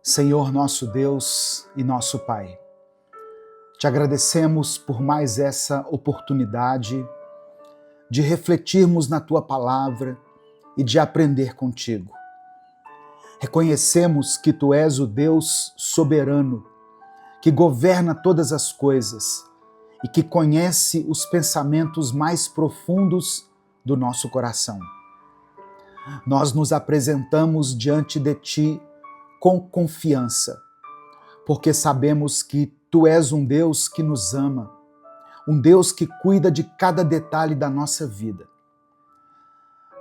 Senhor nosso Deus e nosso Pai, te agradecemos por mais essa oportunidade de refletirmos na Tua Palavra e de aprender contigo. Reconhecemos que Tu és o Deus soberano, que governa todas as coisas e que conhece os pensamentos mais profundos do nosso coração. Nós nos apresentamos diante de Ti com confiança, porque sabemos que Tu és um Deus que nos ama, um Deus que cuida de cada detalhe da nossa vida.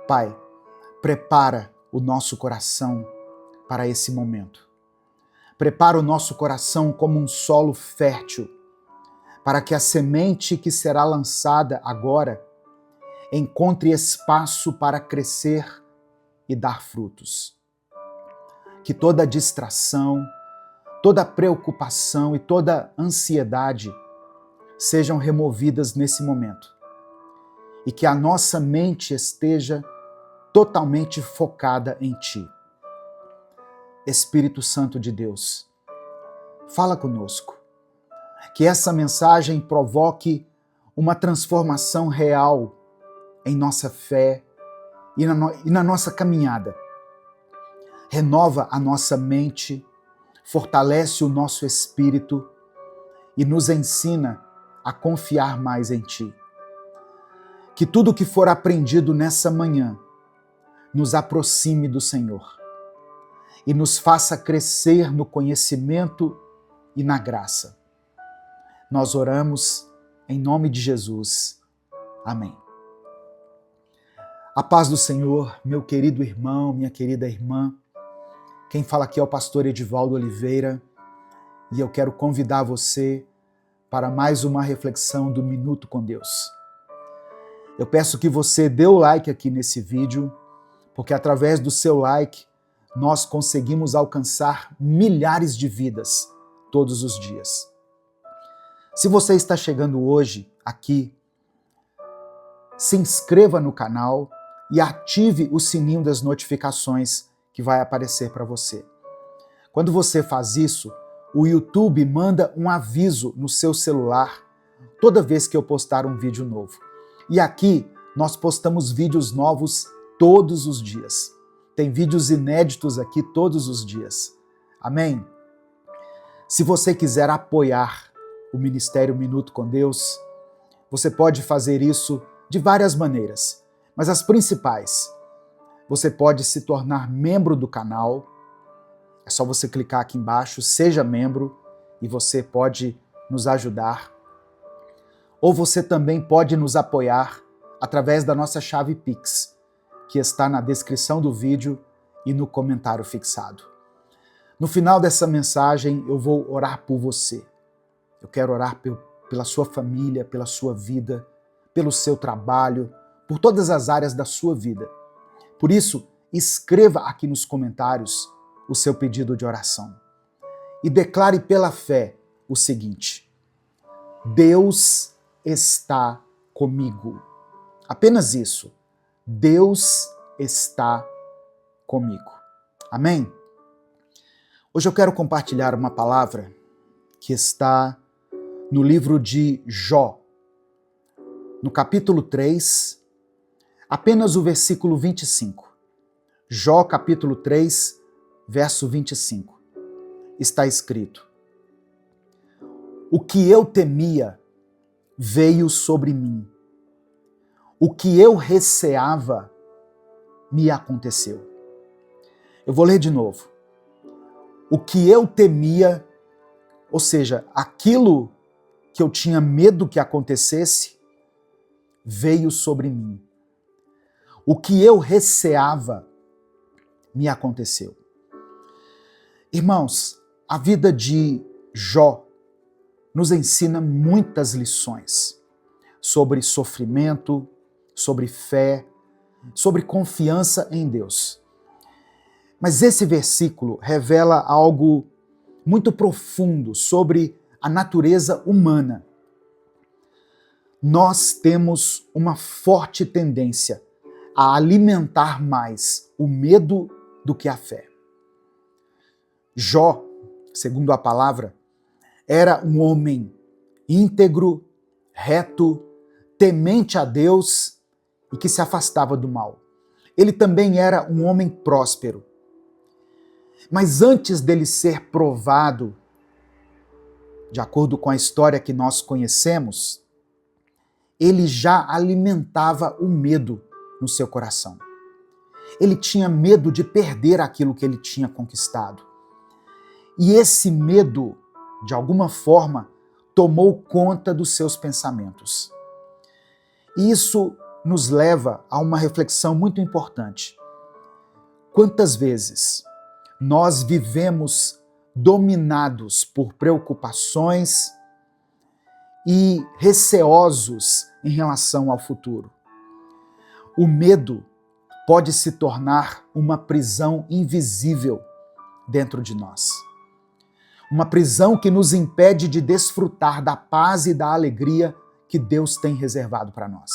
Pai, prepara o nosso coração para esse momento. Prepara o nosso coração como um solo fértil, para que a semente que será lançada agora encontre espaço para crescer e dar frutos. Que toda distração, toda preocupação e toda ansiedade sejam removidas nesse momento e que a nossa mente esteja totalmente focada em Ti. Espírito Santo de Deus, fala conosco, que essa mensagem provoque uma transformação real em nossa fé e na nossa caminhada. Renova a nossa mente, fortalece o nosso espírito e nos ensina a confiar mais em Ti. Que tudo que for aprendido nessa manhã nos aproxime do Senhor e nos faça crescer no conhecimento e na graça. Nós oramos em nome de Jesus. Amém. A paz do Senhor, meu querido irmão, minha querida irmã. Quem fala aqui é o pastor Edivaldo Oliveira e eu quero convidar você para mais uma reflexão do Minuto com Deus. Eu peço que você dê o like aqui nesse vídeo, porque através do seu like nós conseguimos alcançar milhares de vidas todos os dias. Se você está chegando hoje aqui, se inscreva no canal e ative o sininho das notificações que vai aparecer para você. Quando você faz isso, o YouTube manda um aviso no seu celular toda vez que eu postar um vídeo novo. E aqui nós postamos vídeos novos todos os dias. Tem vídeos inéditos aqui todos os dias. Amém? Se você quiser apoiar o Ministério Minuto com Deus, você pode fazer isso de várias maneiras, mas as principais: você pode se tornar membro do canal. É só você clicar aqui embaixo, seja membro, e você pode nos ajudar. Ou você também pode nos apoiar através da nossa chave Pix, que está na descrição do vídeo e no comentário fixado. No final dessa mensagem, eu vou orar por você. Eu quero orar pela sua família, pela sua vida, pelo seu trabalho, por todas as áreas da sua vida. Por isso, escreva aqui nos comentários o seu pedido de oração. E declare pela fé o seguinte: Deus está comigo. Apenas isso. Deus está comigo. Amém? Hoje eu quero compartilhar uma palavra que está no livro de Jó, no capítulo 3, apenas o versículo 25. Jó, capítulo 3, verso 25. Está escrito: O que eu temia veio sobre mim. O que eu receava me aconteceu. Eu vou ler de novo. O que eu temia, ou seja, aquilo que eu tinha medo que acontecesse, veio sobre mim. O que eu receava me aconteceu. Irmãos, a vida de Jó nos ensina muitas lições sobre sofrimento, sobre fé, sobre confiança em Deus. Mas esse versículo revela algo muito profundo sobre a natureza humana. Nós temos uma forte tendência a alimentar mais o medo do que a fé. Jó, segundo a palavra, era um homem íntegro, reto, temente a Deus e que se afastava do mal. Ele também era um homem próspero. Mas antes dele ser provado, de acordo com a história que nós conhecemos, ele já alimentava o medo no seu coração. Ele tinha medo de perder aquilo que ele tinha conquistado. E esse medo, de alguma forma, tomou conta dos seus pensamentos. E isso nos leva a uma reflexão muito importante. Quantas vezes nós vivemos dominados por preocupações e receosos em relação ao futuro? O medo pode se tornar uma prisão invisível dentro de nós. Uma prisão que nos impede de desfrutar da paz e da alegria que Deus tem reservado para nós.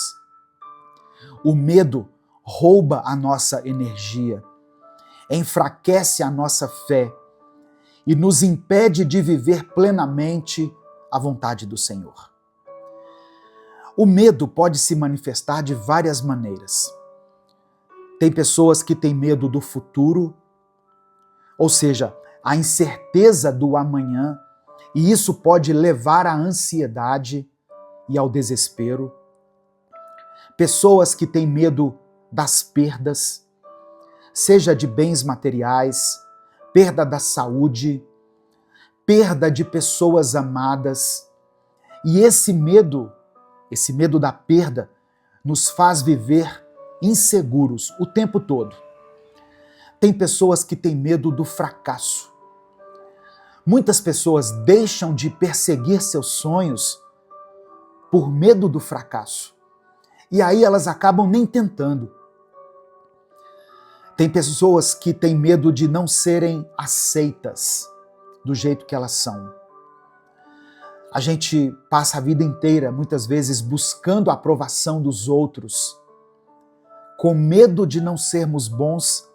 O medo rouba a nossa energia, enfraquece a nossa fé e nos impede de viver plenamente a vontade do Senhor. O medo pode se manifestar de várias maneiras. Tem pessoas que têm medo do futuro, ou seja, a incerteza do amanhã, e isso pode levar à ansiedade e ao desespero. Pessoas que têm medo das perdas, seja de bens materiais, perda da saúde, perda de pessoas amadas. E esse medo da perda, nos faz viver inseguros o tempo todo. Tem pessoas que têm medo do fracasso. Muitas pessoas deixam de perseguir seus sonhos por medo do fracasso. E aí elas acabam nem tentando. Tem pessoas que têm medo de não serem aceitas do jeito que elas são. A gente passa a vida inteira, muitas vezes, buscando a aprovação dos outros, com medo de não sermos bons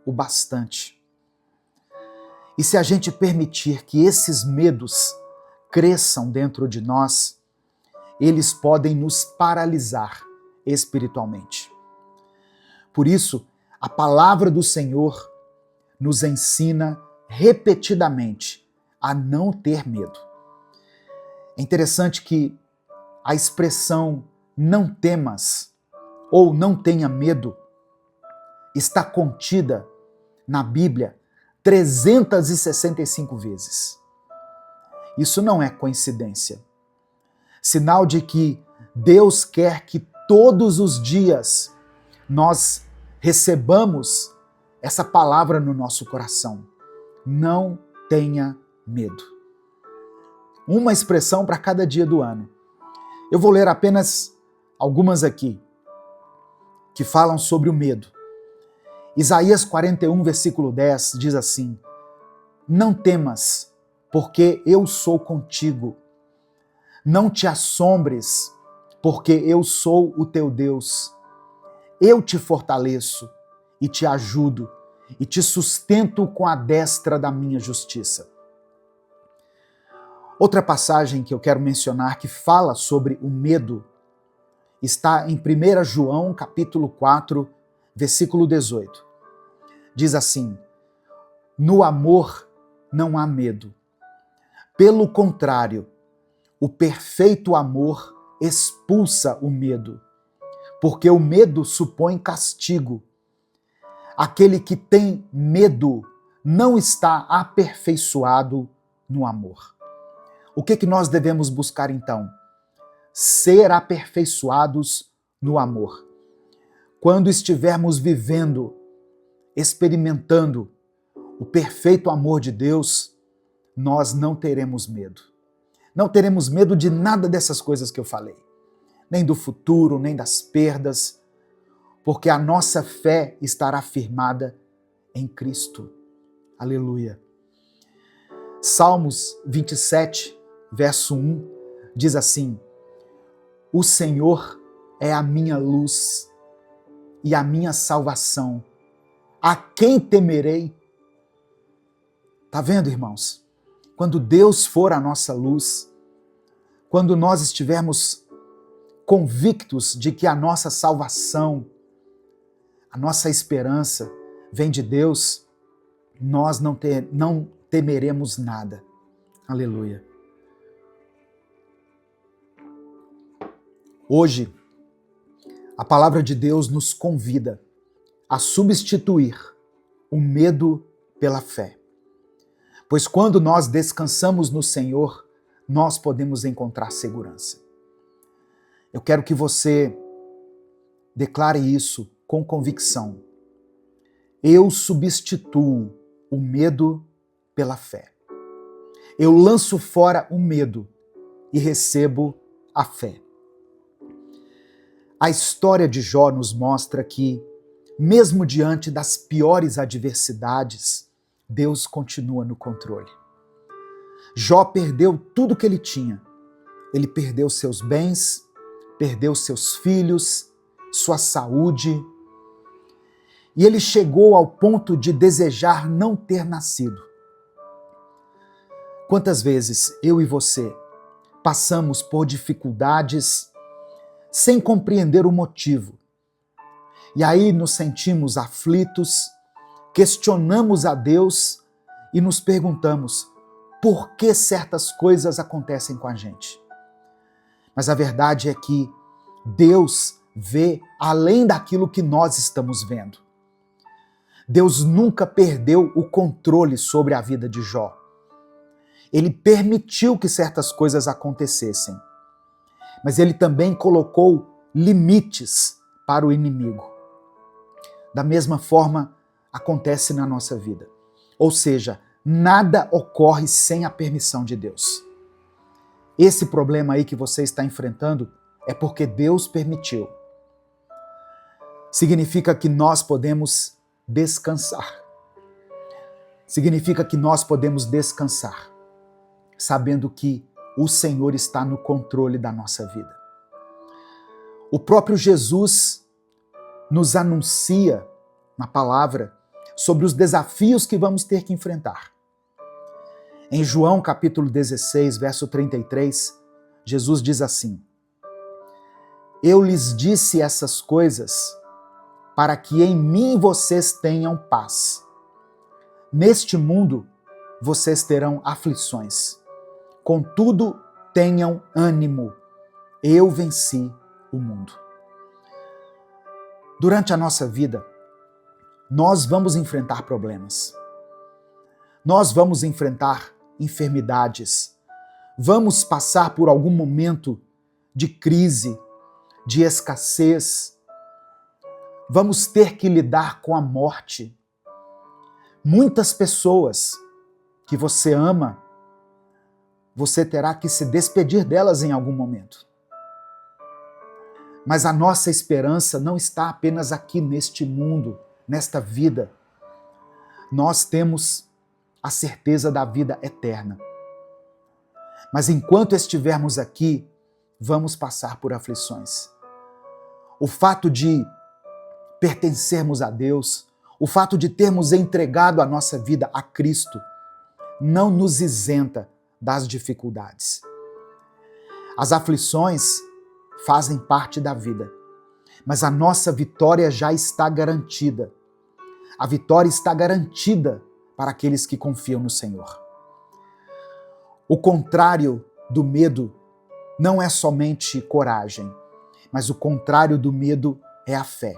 o bastante. E se a gente permitir que esses medos cresçam dentro de nós, eles podem nos paralisar espiritualmente. Por isso, a palavra do Senhor nos ensina repetidamente a não ter medo. É interessante que a expressão não temas ou não tenha medo está contida na Bíblia 365 vezes. Isso não é coincidência. Sinal de que Deus quer que todos os dias nós recebamos essa palavra no nosso coração. Não tenha medo. Uma expressão para cada dia do ano. Eu vou ler apenas algumas aqui que falam sobre o medo. Isaías 41, versículo 10 diz assim: não temas, porque eu sou contigo. Não te assombres, porque eu sou o teu Deus. Eu te fortaleço e te ajudo e te sustento com a destra da minha justiça. Outra passagem que eu quero mencionar que fala sobre o medo está em 1 João, capítulo 4, versículo 18. Diz assim: no amor não há medo. Pelo contrário, o perfeito amor expulsa o medo, porque o medo supõe castigo. Aquele que tem medo não está aperfeiçoado no amor. O que nós devemos buscar então? Ser aperfeiçoados no amor. Quando estivermos vivendo, experimentando o perfeito amor de Deus, nós não teremos medo. Não teremos medo de nada dessas coisas que eu falei. Nem do futuro, nem das perdas, porque a nossa fé estará firmada em Cristo. Aleluia. Salmos 27, verso 1, diz assim: o Senhor é a minha luz e a minha salvação. A quem temerei? Tá vendo, irmãos? Quando Deus for a nossa luz, quando nós estivermos convictos de que a nossa salvação, a nossa esperança vem de Deus, nós não temeremos nada. Aleluia. Hoje, a palavra de Deus nos convida a substituir o medo pela fé. Pois quando nós descansamos no Senhor, nós podemos encontrar segurança. Eu quero que você declare isso com convicção. Eu substituo o medo pela fé. Eu lanço fora o medo e recebo a fé. A história de Jó nos mostra que, mesmo diante das piores adversidades, Deus continua no controle. Jó perdeu tudo que ele tinha. Ele perdeu seus bens, perdeu seus filhos, sua saúde. E ele chegou ao ponto de desejar não ter nascido. Quantas vezes eu e você passamos por dificuldades sem compreender o motivo? E aí nos sentimos aflitos, questionamos a Deus e nos perguntamos por que certas coisas acontecem com a gente. Mas a verdade é que Deus vê além daquilo que nós estamos vendo. Deus nunca perdeu o controle sobre a vida de Jó. Ele permitiu que certas coisas acontecessem, mas ele também colocou limites para o inimigo. Da mesma forma, acontece na nossa vida. Ou seja, nada ocorre sem a permissão de Deus. Esse problema aí que você está enfrentando é porque Deus permitiu. Significa que nós podemos descansar. Significa que nós podemos descansar, sabendo que o Senhor está no controle da nossa vida. O próprio Jesus nos anuncia na palavra sobre os desafios que vamos ter que enfrentar. Em João capítulo 16, verso 33, Jesus diz assim: Eu lhes disse essas coisas para que em mim vocês tenham paz. Neste mundo vocês terão aflições. Contudo, tenham ânimo. Eu venci o mundo. Durante a nossa vida, nós vamos enfrentar problemas. Nós vamos enfrentar enfermidades. Vamos passar por algum momento de crise, de escassez. Vamos ter que lidar com a morte. Muitas pessoas que você ama, você terá que se despedir delas em algum momento. Mas a nossa esperança não está apenas aqui neste mundo, nesta vida. Nós temos a certeza da vida eterna. Mas enquanto estivermos aqui, vamos passar por aflições. O fato de pertencermos a Deus, o fato de termos entregado a nossa vida a Cristo, não nos isenta das dificuldades. As aflições fazem parte da vida, mas a nossa vitória já está garantida. A vitória está garantida para aqueles que confiam no Senhor. O contrário do medo não é somente coragem, mas o contrário do medo é a fé.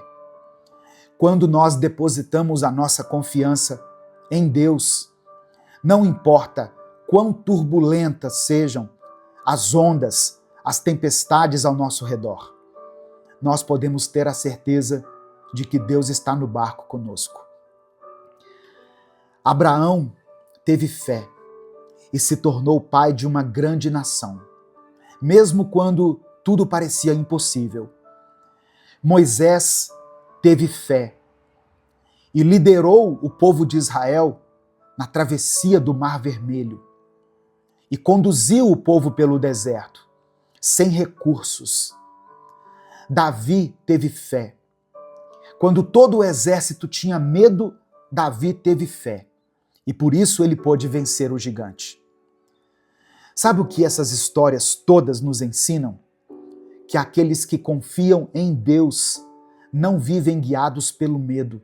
Quando nós depositamos a nossa confiança em Deus, não importa quão turbulentas sejam as ondas, as tempestades ao nosso redor, nós podemos ter a certeza de que Deus está no barco conosco. Abraão teve fé e se tornou pai de uma grande nação, mesmo quando tudo parecia impossível. Moisés teve fé e liderou o povo de Israel na travessia do Mar Vermelho e conduziu o povo pelo deserto, sem recursos. Davi teve fé. Quando todo o exército tinha medo, Davi teve fé e por isso ele pôde vencer o gigante. Sabe o que essas histórias todas nos ensinam? Que aqueles que confiam em Deus não vivem guiados pelo medo,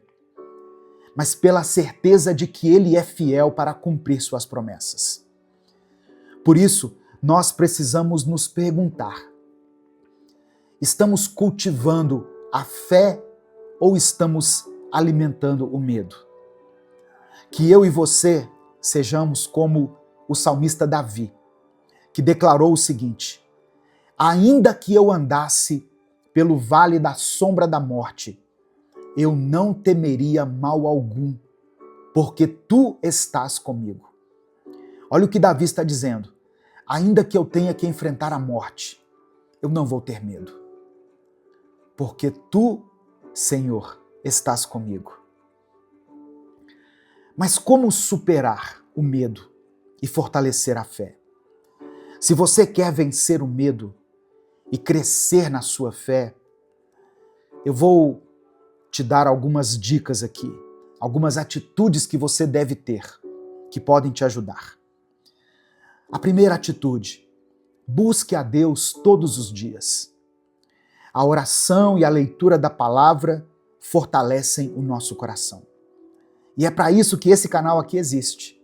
mas pela certeza de que Ele é fiel para cumprir suas promessas. Por isso, nós precisamos nos perguntar: estamos cultivando a fé ou estamos alimentando o medo? Que eu e você sejamos como o salmista Davi, que declarou o seguinte: ainda que eu andasse pelo vale da sombra da morte, eu não temeria mal algum, porque tu estás comigo. Olha o que Davi está dizendo: ainda que eu tenha que enfrentar a morte, eu não vou ter medo, porque tu, Senhor, estás comigo. Mas como superar o medo e fortalecer a fé? Se você quer vencer o medo e crescer na sua fé, eu vou te dar algumas dicas aqui, algumas atitudes que você deve ter, que podem te ajudar. A primeira atitude: busque a Deus todos os dias. A oração e a leitura da palavra fortalecem o nosso coração. E é para isso que esse canal aqui existe,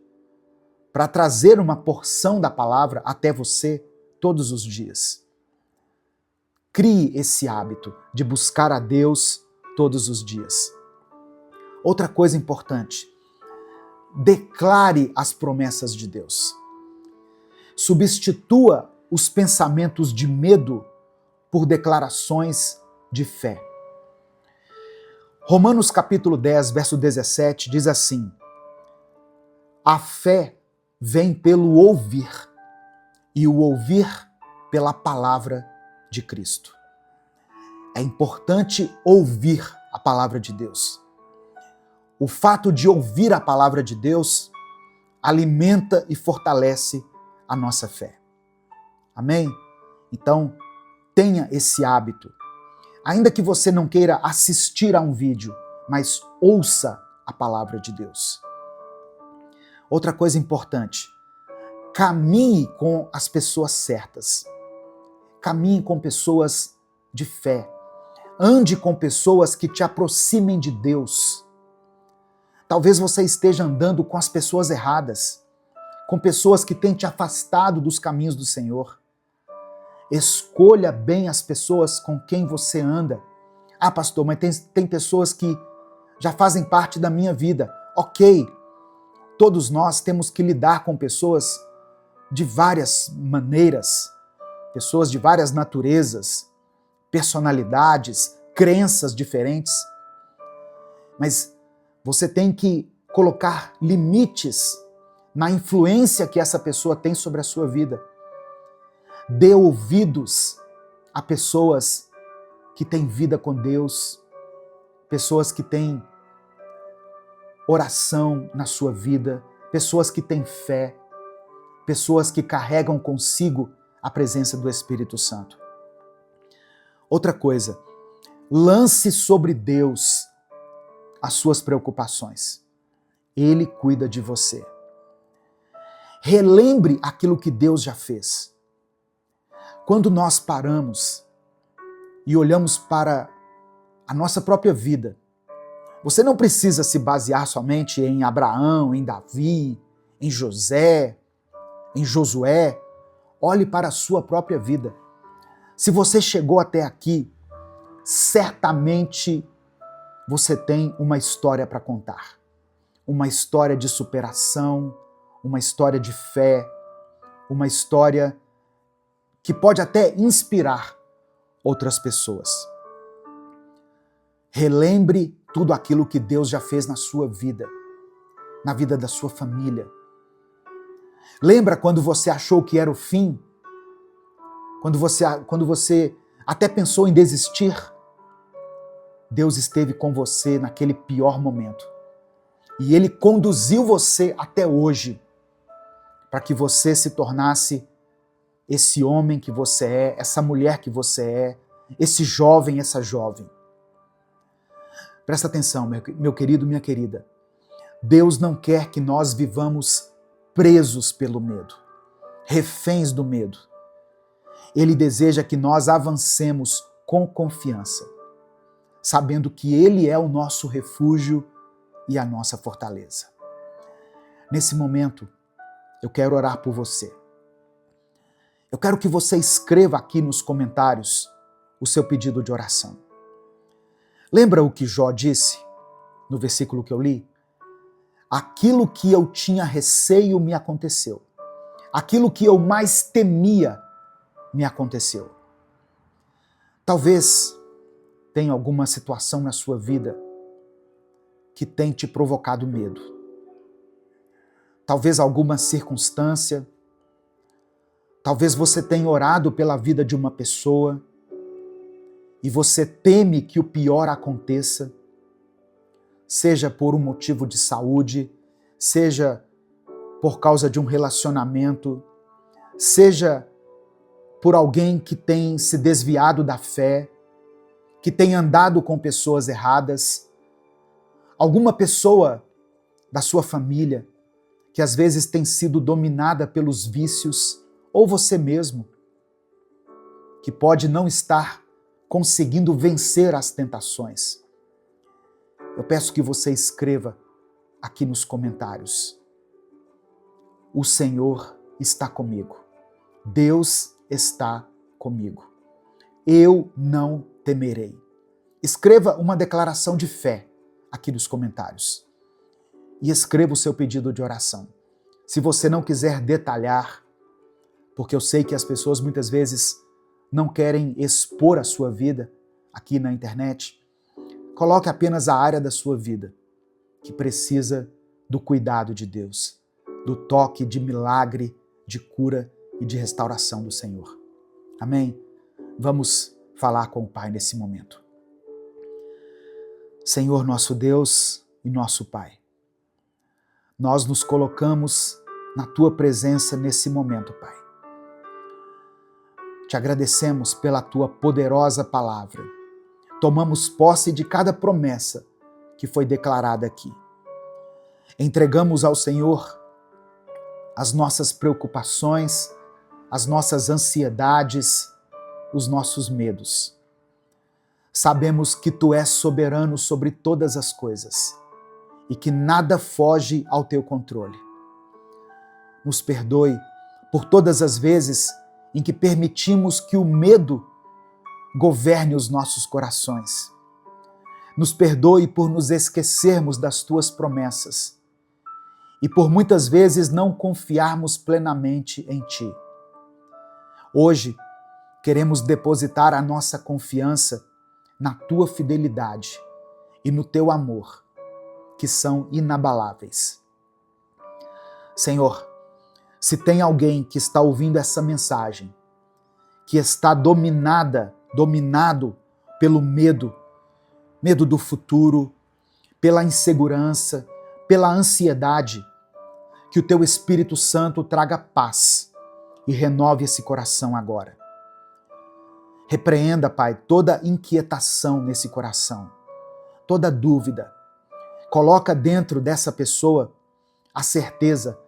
para trazer uma porção da palavra até você todos os dias. Crie esse hábito de buscar a Deus todos os dias. Outra coisa importante: declare as promessas de Deus. Substitua os pensamentos de medo por declarações de fé. Romanos capítulo 10, verso 17 diz assim: a fé vem pelo ouvir, e o ouvir pela palavra de Cristo. É importante ouvir a palavra de Deus. O fato de ouvir a palavra de Deus alimenta e fortalece a nossa fé. Amém? Então, tenha esse hábito. Ainda que você não queira assistir a um vídeo, mas ouça a palavra de Deus. Outra coisa importante: caminhe com as pessoas certas. Caminhe com pessoas de fé. Ande com pessoas que te aproximem de Deus. Talvez você esteja andando com as pessoas erradas, com pessoas que têm te afastado dos caminhos do Senhor. Escolha bem as pessoas com quem você anda. Ah, pastor, mas tem pessoas que já fazem parte da minha vida. Ok, todos nós temos que lidar com pessoas de várias maneiras, pessoas de várias naturezas, personalidades, crenças diferentes. Mas você tem que colocar limites na influência que essa pessoa tem sobre a sua vida. Dê ouvidos a pessoas que têm vida com Deus, pessoas que têm oração na sua vida, pessoas que têm fé, pessoas que carregam consigo a presença do Espírito Santo. Outra coisa: lance sobre Deus as suas preocupações. Ele cuida de você. Relembre aquilo que Deus já fez. Quando nós paramos e olhamos para a nossa própria vida, você não precisa se basear somente em Abraão, em Davi, em José, em Josué. Olhe para a sua própria vida. Se você chegou até aqui, certamente você tem uma história para contar. Uma história de superação, uma história de fé, uma história que pode até inspirar outras pessoas. Relembre tudo aquilo que Deus já fez na sua vida, na vida da sua família. Lembra quando você achou que era o fim? Quando você até pensou em desistir? Deus esteve com você naquele pior momento. E Ele conduziu você até hoje para que você se tornasse esse homem que você é, essa mulher que você é, esse jovem, essa jovem. Presta atenção, meu querido, minha querida. Deus não quer que nós vivamos presos pelo medo, reféns do medo. Ele deseja que nós avancemos com confiança, sabendo que Ele é o nosso refúgio e a nossa fortaleza. Nesse momento, eu quero orar por você. Eu quero que você escreva aqui nos comentários o seu pedido de oração. Lembra o que Jó disse no versículo que eu li? Aquilo que eu tinha receio me aconteceu. Aquilo que eu mais temia me aconteceu. Talvez tenha alguma situação na sua vida que tem te provocado medo. Talvez alguma circunstância. Talvez você tenha orado pela vida de uma pessoa e você teme que o pior aconteça, seja por um motivo de saúde, seja por causa de um relacionamento, seja por alguém que tem se desviado da fé, que tem andado com pessoas erradas, alguma pessoa da sua família que às vezes tem sido dominada pelos vícios, ou você mesmo, que pode não estar conseguindo vencer as tentações. Eu peço que você escreva aqui nos comentários: o Senhor está comigo. Deus está comigo. Eu não temerei. Escreva uma declaração de fé aqui nos comentários. E escreva o seu pedido de oração. Se você não quiser detalhar, porque eu sei que as pessoas muitas vezes não querem expor a sua vida aqui na internet, coloque apenas a área da sua vida que precisa do cuidado de Deus, do toque de milagre, de cura e de restauração do Senhor. Amém? Vamos falar com o Pai nesse momento. Senhor, nosso Deus e nosso Pai, nós nos colocamos na Tua presença nesse momento, Pai. Te agradecemos pela Tua poderosa palavra. Tomamos posse de cada promessa que foi declarada aqui. Entregamos ao Senhor as nossas preocupações, as nossas ansiedades, os nossos medos. Sabemos que Tu és soberano sobre todas as coisas e que nada foge ao Teu controle. Nos perdoe por todas as vezes em que permitimos que o medo governe os nossos corações. Nos perdoe por nos esquecermos das Tuas promessas e por muitas vezes não confiarmos plenamente em Ti. Hoje, queremos depositar a nossa confiança na Tua fidelidade e no Teu amor, que são inabaláveis. Senhor, se tem alguém que está ouvindo essa mensagem, que está dominado pelo medo do futuro, pela insegurança, pela ansiedade, que o Teu Espírito Santo traga paz e renove esse coração agora. Repreenda, Pai, toda inquietação nesse coração, toda dúvida. Coloca dentro dessa pessoa a certeza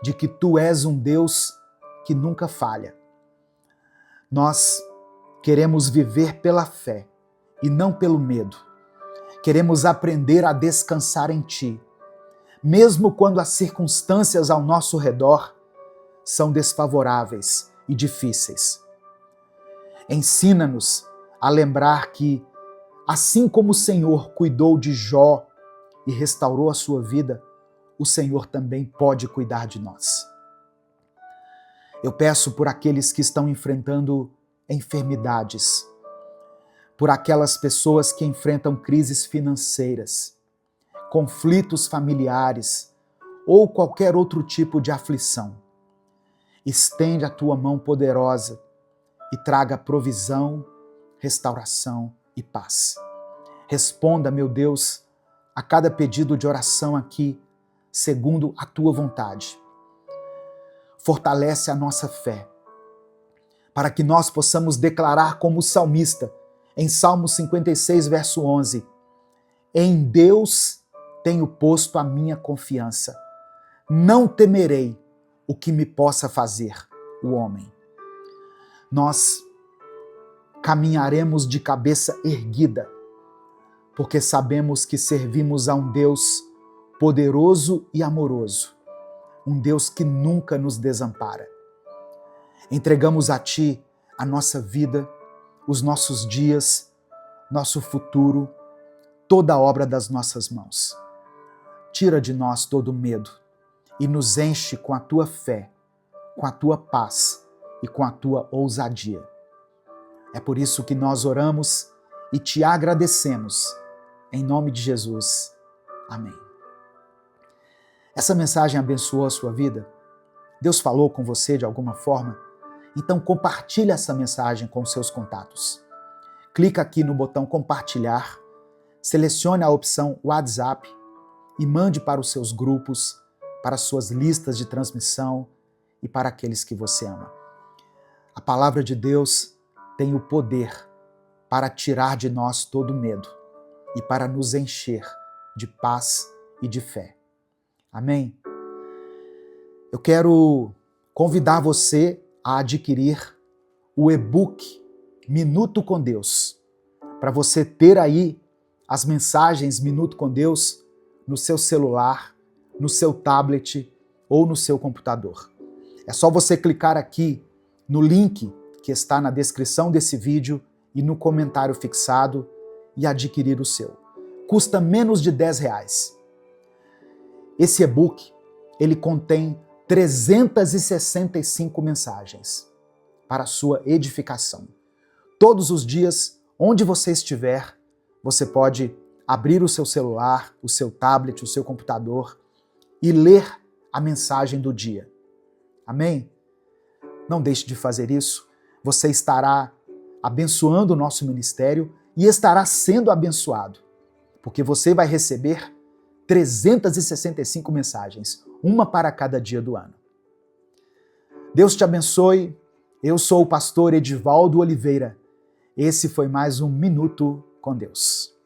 de que Tu és um Deus que nunca falha. Nós queremos viver pela fé e não pelo medo. Queremos aprender a descansar em Ti, mesmo quando as circunstâncias ao nosso redor são desfavoráveis e difíceis. Ensina-nos a lembrar que, assim como o Senhor cuidou de Jó e restaurou a sua vida, o Senhor também pode cuidar de nós. Eu peço por aqueles que estão enfrentando enfermidades, por aquelas pessoas que enfrentam crises financeiras, conflitos familiares ou qualquer outro tipo de aflição. Estende a Tua mão poderosa e traga provisão, restauração e paz. Responda, meu Deus, a cada pedido de oração aqui, segundo a Tua vontade. Fortalece a nossa fé, para que nós possamos declarar como o salmista, em Salmo 56, verso 11, em Deus tenho posto a minha confiança. Não temerei o que me possa fazer o homem. Nós caminharemos de cabeça erguida, porque sabemos que servimos a um Deus poderoso e amoroso, um Deus que nunca nos desampara. Entregamos a Ti a nossa vida, os nossos dias, nosso futuro, toda a obra das nossas mãos. Tira de nós todo o medo e nos enche com a Tua fé, com a Tua paz e com a Tua ousadia. É por isso que nós oramos e Te agradecemos. Em nome de Jesus. Amém. Essa mensagem abençoou a sua vida? Deus falou com você de alguma forma? Então compartilhe essa mensagem com seus contatos. Clica aqui no botão compartilhar, selecione a opção WhatsApp e mande para os seus grupos, para as suas listas de transmissão e para aqueles que você ama. A palavra de Deus tem o poder para tirar de nós todo medo e para nos encher de paz e de fé. Amém? Eu quero convidar você a adquirir o e-book Minuto com Deus, para você ter aí as mensagens Minuto com Deus no seu celular, no seu tablet ou no seu computador. É só você clicar aqui no link que está na descrição desse vídeo e no comentário fixado e adquirir o seu. Custa menos de R$10. Esse e-book, ele contém 365 mensagens para a sua edificação. Todos os dias, onde você estiver, você pode abrir o seu celular, o seu tablet, o seu computador e ler a mensagem do dia. Amém? Não deixe de fazer isso. Você estará abençoando o nosso ministério e estará sendo abençoado, porque você vai receber 365 mensagens, uma para cada dia do ano. Deus te abençoe. Eu sou o pastor Edivaldo Oliveira. Esse foi mais um Minuto com Deus.